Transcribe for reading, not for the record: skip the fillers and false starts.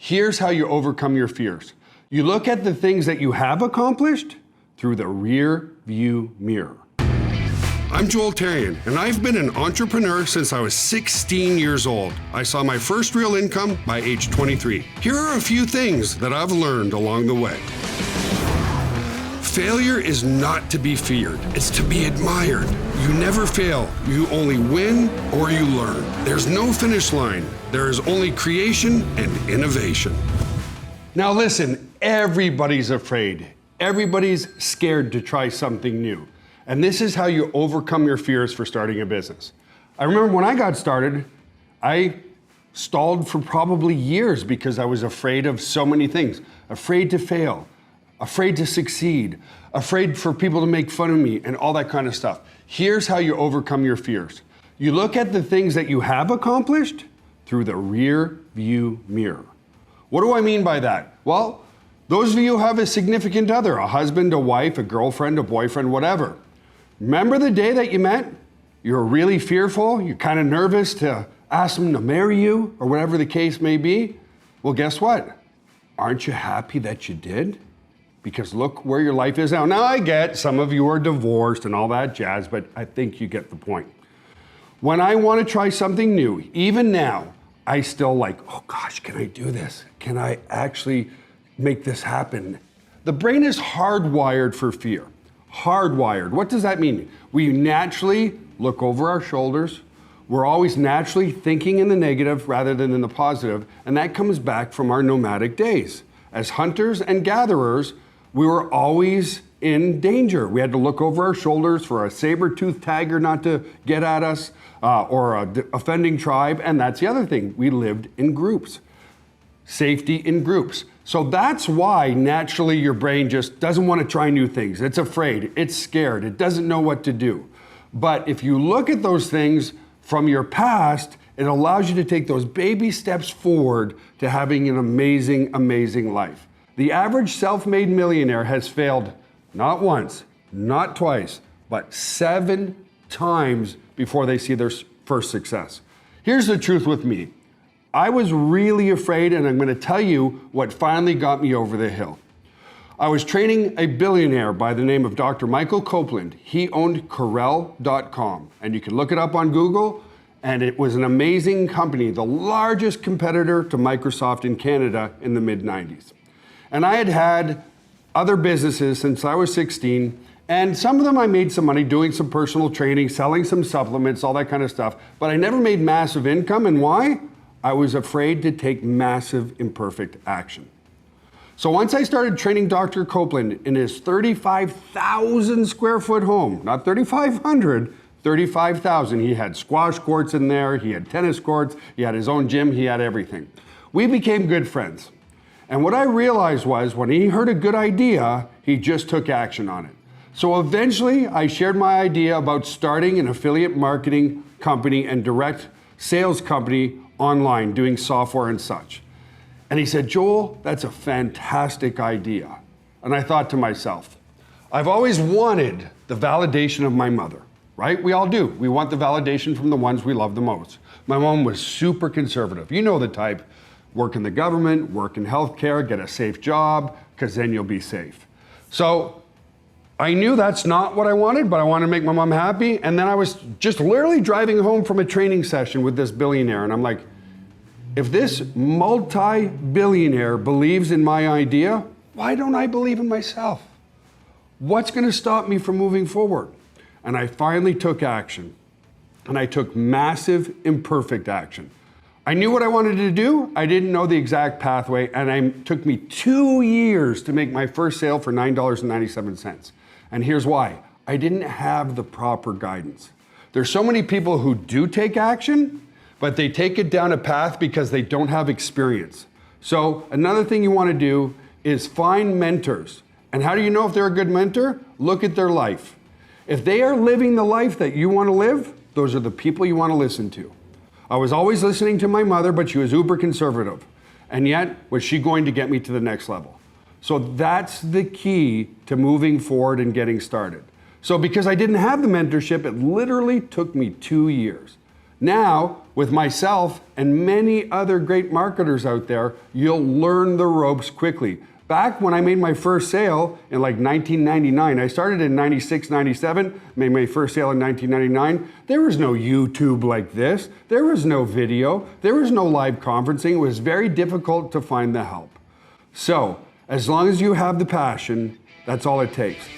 Here's how you overcome your fears. You look at the things that you have accomplished through the rear view mirror. I'm Joel Tarian, and I've been an entrepreneur since I was 16 years old. I saw my first real income by age 23. Here are a few things that I've learned along the way. Failure is not to be feared, it's to be admired. You never fail, you only win or you learn. There's no finish line, there is only creation and innovation. Now listen, everybody's afraid. Everybody's scared to try something new. And this is how you overcome your fears for starting a business. I remember when I got started, I stalled for probably years because I was afraid of so many things. Afraid to fail, afraid to succeed, afraid for people to make fun of me, and all that kind of stuff. Here's how you overcome your fears. You look at the things that you have accomplished through the rear view mirror. What do I mean by that? Well, those of you who have a significant other, a husband, a wife, a girlfriend, a boyfriend, whatever. Remember the day that you met? You were really fearful, you're kind of nervous to ask them to marry you, or whatever the case may be. Well, guess what? Aren't you happy that you did? Because look where your life is now. Now I get some of you are divorced and all that jazz, but I think you get the point. When I want to try something new, even now, I still like, oh gosh, can I do this? Can I actually make this happen? The brain is hardwired for fear. Hardwired. What does that mean? We naturally look over our shoulders. We're always naturally thinking in the negative rather than in the positive, and that comes back from our nomadic days. As hunters and gatherers, we were always in danger. We had to look over our shoulders for a saber-toothed tiger not to get at us, or an offending tribe, and that's the other thing. We lived in groups. Safety in groups. So that's why naturally your brain just doesn't want to try new things. It's afraid, it's scared, it doesn't know what to do. But if you look at those things from your past, it allows you to take those baby steps forward to having an amazing, amazing life. The average self-made millionaire has failed not once, not twice, but 7 times before they see their first success. Here's the truth with me. I was really afraid, and I'm going to tell you what finally got me over the hill. I was training a billionaire by the name of Dr. Michael Copeland. He owned Corel.com, and you can look it up on Google, and it was an amazing company, the largest competitor to Microsoft in Canada in the mid-90s. And I had had other businesses since I was 16, and some of them I made some money doing some personal training, selling some supplements, all that kind of stuff, but I never made massive income, and why? I was afraid to take massive imperfect action. So once I started training Dr. Copeland in his 35,000 square foot home, not 3,500, 35,000. He had squash courts in there, he had tennis courts, he had his own gym, he had everything. We became good friends. And what I realized was when he heard a good idea, he just took action on it. So eventually I shared my idea about starting an affiliate marketing company and direct sales company online, doing software and such. And he said, Joel, that's a fantastic idea. And I thought to myself, I've always wanted the validation of my mother, right? We all do. We want the validation from the ones we love the most. My mom was super conservative. You know the type. Work in the government, work in healthcare, get a safe job, because then you'll be safe. So I knew that's not what I wanted, but I wanted to make my mom happy. And then I was just literally driving home from a training session with this billionaire. And I'm like, if this multi-billionaire believes in my idea, why don't I believe in myself? What's going to stop me from moving forward? And I finally took action. And I took massive, imperfect action. I knew what I wanted to do. I didn't know the exact pathway. And it took me 2 years to make my first sale for $9.97. And here's why. I didn't have the proper guidance. There's so many people who do take action, but they take it down a path because they don't have experience. So another thing you want to do is find mentors. And how do you know if they're a good mentor? Look at their life. If they are living the life that you want to live, those are the people you want to listen to. I was always listening to my mother, but she was uber conservative. And yet, was she going to get me to the next level? So that's the key to moving forward and getting started. So because I didn't have the mentorship, it literally took me 2 years. Now, With myself and many other great marketers out there, you'll learn the ropes quickly. Back when I made my first sale in like 1999, I started in 96, 97, made my first sale in 1999. There was no YouTube like this. There was no video. There was no live conferencing. It was very difficult to find the help. So, as long as you have the passion, that's all it takes.